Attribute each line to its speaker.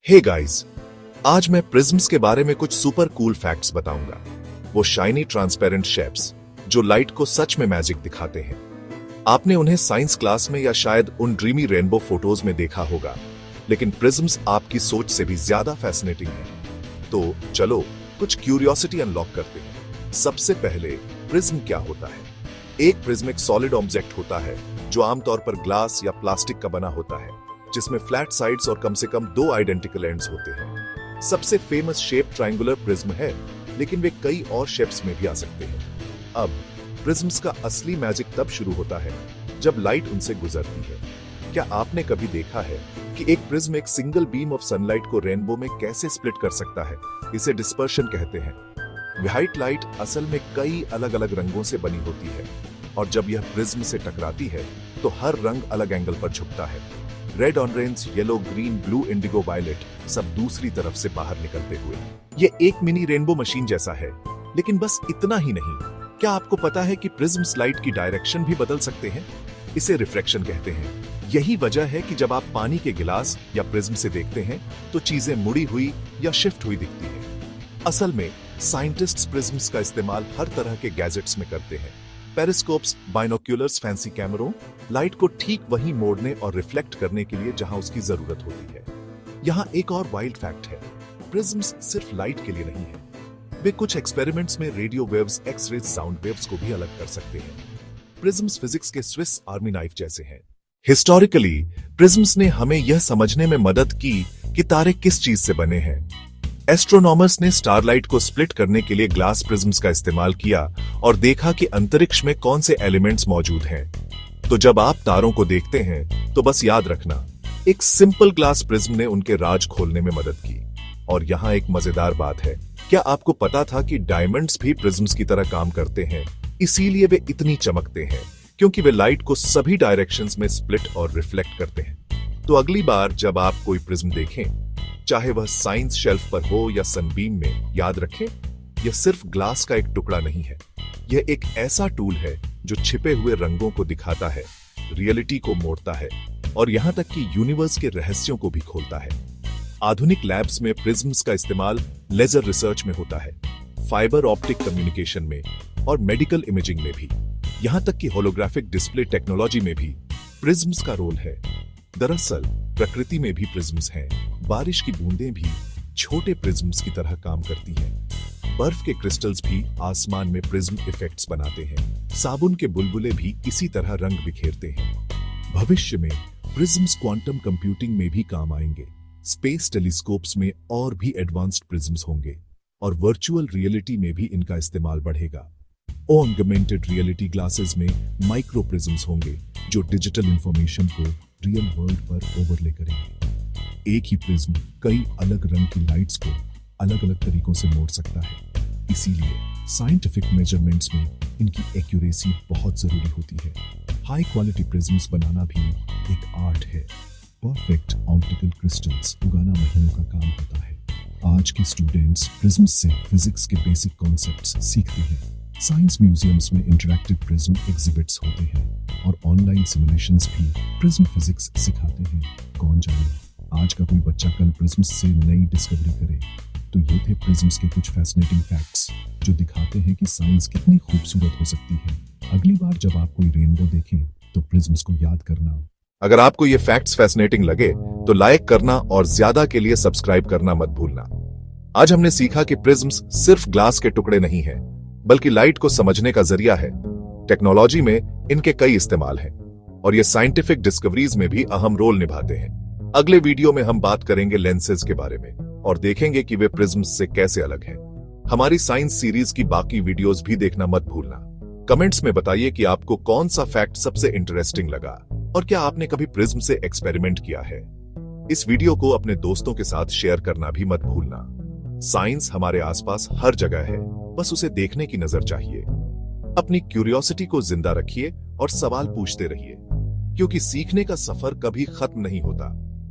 Speaker 1: Hey guys, आज मैं prisms के बारे में कुछ सुपर कूल फैक्ट्स बताऊंगा। वो शाइनी ट्रांसपेरेंट शेप्स जो लाइट को सच में मैजिक दिखाते हैं। आपने उन्हें साइंस क्लास में या शायद उन ड्रीमी रेनबो फोटोज में देखा होगा, लेकिन प्रिज्म्स आपकी सोच से भी ज्यादा फैसिनेटिंग है। तो चलो कुछ क्यूरियोसिटी अनलॉक करते हैं। सबसे पहले, प्रिज्म क्या होता है? एक प्रिज्म एक सॉलिड ऑब्जेक्ट होता है जो आमतौर पर ग्लास या प्लास्टिक का बना होता है, जिसमें फ्लैट साइड्स और कम से कम दो आइडेंटिकल एंड्स होते हैं। सबसे फेमस शेप ट्रायंगुलर प्रिज्म है, लेकिन वे कई और शेप्स में भी आ सकते हैं। अब प्रिज्म्स का असली मैजिक तब शुरू होता है जब लाइट उनसे गुजरती है। क्या आपने कभी देखा है कि एक प्रिज्म एक सिंगल बीम ऑफ सनलाइट को रेनबो में कैसे स्प्लिट कर सकता है? इसे डिस्पर्शन कहते हैं। व्हाइट लाइट असल में कई अलग अलग रंगों से बनी होती है, और जब यह प्रिज्म से टकराती है तो हर रंग अलग एंगल पर झुकता है। Red, orange, yellow, green, blue, indigo, violet सब दूसरी तरफ से बाहर निकलते हुए। ये एक मिनी रेनबो मशीन जैसा है। लेकिन बस इतना ही नहीं, क्या आपको पता है कि प्रिज्म्स लाइट की डायरेक्शन भी बदल सकते हैं? इसे रिफ्रैक्शन कहते हैं। यही वजह है कि जब आप पानी के गिलास या प्रिज्म से देखते हैं तो चीजें मुड़ी हुई या शिफ्ट हुई दिखती हैं। असल में साइंटिस्ट्स प्रिज्म्स का इस्तेमाल हर तरह के गैजेट्स में करते हैं। पेरिस्कोप्स, बाइनोक्यूलर्स, फैंसी कैमरों, लाइट को ठीक वहीं मोड़ने और रिफ्लेक्ट करने के लिए जहां उसकी जरूरत होती है। यहां एक और वाइल्ड फैक्ट है, प्रिज्म्स सिर्फ लाइट के लिए नहीं है। वे कुछ एक्सपेरिमेंट्स में radio waves, X-rays, sound waves को भी अलग कर सकते हैं। प्रिज्म्स फिजिक्स के स्विस आर्मी नाइफ जैसे हैं। हिस्टोरिकली प्रिज्म्स ने हमें यह समझने में मदद की कि तारे किस चीज से बने हैं। एस्ट्रोनॉमर्स ने स्टारलाइट को स्प्लिट करने के लिए ग्लास प्रिज्म्स का इस्तेमाल किया और देखा कि अंतरिक्ष में कौन से एलिमेंट्स मौजूद हैं। तो जब आप तारों को देखते हैं तो बस याद रखना, एक सिंपल ग्लास प्रिज्म ने उनके राज खोलने में मदद की। और यहाँ एक मजेदार बात है, क्या आपको पता था कि डायमंड्स भी प्रिज्म्स की तरह काम करते हैं? इसीलिए वे इतनी चमकते हैं, क्योंकि वे लाइट को सभी डायरेक्शंस में स्प्लिट और रिफ्लेक्ट करते हैं। तो अगली बार जब आप कोई प्रिज्म देखें, चाहे वह साइंस शेल्फ पर हो या सनबीम में, याद रखें यह सिर्फ ग्लास का एक टुकड़ा नहीं है। यह एक ऐसा टूल है जो छिपे हुए रंगों को दिखाता है, रियलिटी को मोड़ता है और यहां तक कि यूनिवर्स के रहस्यों को भी खोलता है। आधुनिक लैब्स में प्रिज्म्स का इस्तेमाल लेजर रिसर्च में होता है, फाइबर ऑप्टिक कम्युनिकेशन में और मेडिकल इमेजिंग में भी। यहां तक कि होलोग्राफिक डिस्प्ले टेक्नोलॉजी में भी प्रिज्म्स का रोल है। दरअसल प्रकृति में भी प्रिज्म्स हैं। बारिश की बूंदें भी छोटे प्रिज्म्स की तरह काम करती हैं। बर्फ के क्रिस्टल्स भी आसमान में प्रिज्म इफेक्ट्स बनाते हैं। साबुन के बुलबुले भी इसी तरह रंग बिखेरते हैं। भविष्य में प्रिज्म्स क्वांटम कंप्यूटिंग में भी काम आएंगे। स्पेस टेलीस्कोप्स में और भी एडवांस्ड प्रिज्म्स होंगे और वर्चुअल रियलिटी में भी इनका इस्तेमाल बढ़ेगा। ऑगमेंटेड रियलिटी ग्लासेस में माइक्रो प्रिज्म्स होंगे जो डिजिटल इंफॉर्मेशन को रियल वर्ल्ड पर ओवरले करेंगे। एक ही प्रिज्म कई अलग रंग की लाइट्स को अलग अलग तरीकों से मोड़ सकता है। इसीलिए साइंटिफिक मेजरमेंट्स में इनकी एक्यूरेसी बहुत जरूरी होती है। हाई क्वालिटी प्रिज्म्स बनाना भी एक आर्ट है। परफेक्ट ऑप्टिकल क्रिस्टल्स उगाना महीनों का काम होता है। आज के स्टूडेंट्स प्रिज्म्स से फिजिक्स के बेसिक कॉन्सेप्ट्स सीखते हैं। साइंस म्यूजियम्स में इंटरैक्टिव प्रिज्म एग्जिबिट्स होते हैं और ऑनलाइन सिमुलेशंस भी प्रिज्म फिजिक्स सिखाते हैं। कौन जाने आज का कोई बच्चा कल प्रिज्म्स से नई डिस्कवरी करे। तो ये थे प्रिज्म्स के कुछ फैसिनेटिंग फैक्ट्स जो दिखाते हैं कि साइंस कितनी खूबसूरत हो सकती है। अगली बार जब आप कोई रेनबो देखें तो प्रिज्म्स को याद करना। अगर आपको ये फैक्ट्स फैसिनेटिंग लगे तो लाइक करना और ज्यादा के लिए सब्सक्राइब करना मत भूलना। आज हमने सीखा कि प्रिज्म्स सिर्फ ग्लास के टुकड़े नहीं हैं, बल्कि लाइट को समझने का जरिया है। टेक्नोलॉजी में इनके कई इस्तेमाल हैं और ये साइंटिफिक डिस्कवरीज में भी अहम रोल निभाते हैं। अगले वीडियो में हम बात करेंगे लेंसेज के बारे में और देखेंगे कि वे प्रिज्म्स से कैसे अलग हैं। हमारी साइंस सीरीज की बाकी वीडियोस भी देखना मत भूलना। कमेंट्स में बताइए कि आपको कौन सा फैक्ट सबसे इंटरेस्टिंग लगा और क्या आपने कभी प्रिज्म से एक्सपेरिमेंट किया है। इस वीडियो को अपने दोस्तों के साथ शेयर करना भी मत भूलना। साइंस हमारे आसपास हर जगह है, बस उसे देखने की नजर चाहिए। अपनी क्यूरियोसिटी को जिंदा रखिए और सवाल पूछते रहिए, क्योंकि सीखने का सफर कभी खत्म नहीं होता।